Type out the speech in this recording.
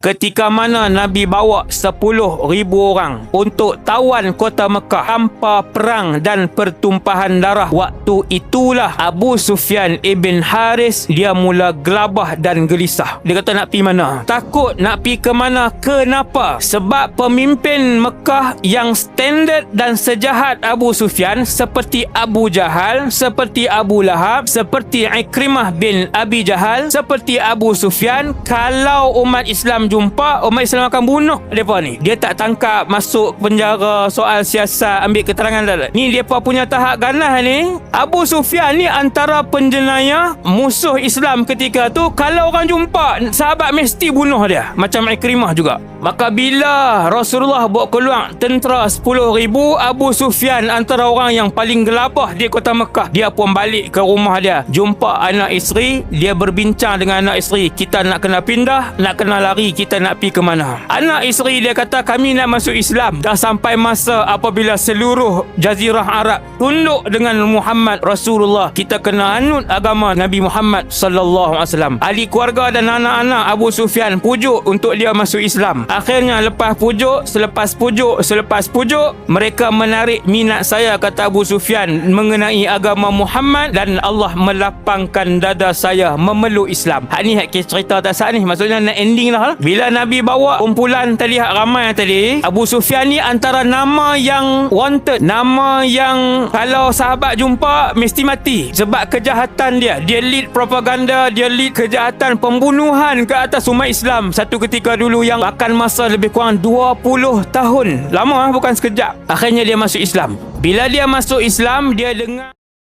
Ketika mana Nabi bawa 10,000 orang untuk tawan kota Mekah tanpa perang dan pertumpahan darah, waktu itulah Abu Sufyan ibn Haris dia mula gelabah dan gelisah. Dia kata nak pergi mana? Takut nak pergi ke mana? Kenapa? Sebab pemimpin Mekah yang standard dan sejahat Abu Sufyan seperti Abu Jahal, seperti Abu Lahab, seperti Ikrimah bin Abi Jahal, seperti Abu Sufyan, kalau umat Islam jumpa, umat Islam akan bunuh mereka ni. Dia tak tangkap masuk penjara soal siasat, ambil keterangan tak. Ni mereka punya tahap ganas ni. Abu Sufyan ni antara penjenayah musuh Islam ketika tu. Kalau orang jumpa, sahabat mesti bunuh dia. Macam Ikrimah juga. Maka bila Rasulullah bawa keluar tentera 10,000, Abu Sufyan antara orang yang paling gelabah di kota Mekah. Dia pun balik ke rumah dia, jumpa anak isteri. Dia berbincang dengan anak isteri, kita nak kena pindah, nak kena lari, kita nak pergi ke mana. Anak isteri dia kata, kami nak masuk Islam. Dah sampai masa apabila seluruh jazirah Arab tunduk dengan Muhammad Rasulullah. Kita kena anut agama Nabi Muhammad sallallahu alaihi wasallam. Ahli keluarga dan anak-anak Abu Sufyan pujuk untuk dia masuk Islam. Akhirnya lepas pujuk, selepas pujuk, mereka menarik minat saya, kata Abu Sufyan, mengenai agama Muhammad, dan Allah melapangkan dada saya memeluk Islam. Hak ni hak cerita tak sah ni, maksudnya nak ending lah. Bila Nabi bawa kumpulan tadi, hak ramai tadi, Abu Sufyan ni antara nama yang wanted, nama yang kalau sahabat jumpa mesti mati sebab kejahatan dia. Dia lead propaganda, dia lead kejahatan pembunuhan ke atas umat Islam satu ketika dulu yang akan masa lebih kurang 20 tahun. Lama, bukan sekejap. Akhirnya dia masuk Islam. Bila dia masuk Islam, dia dengar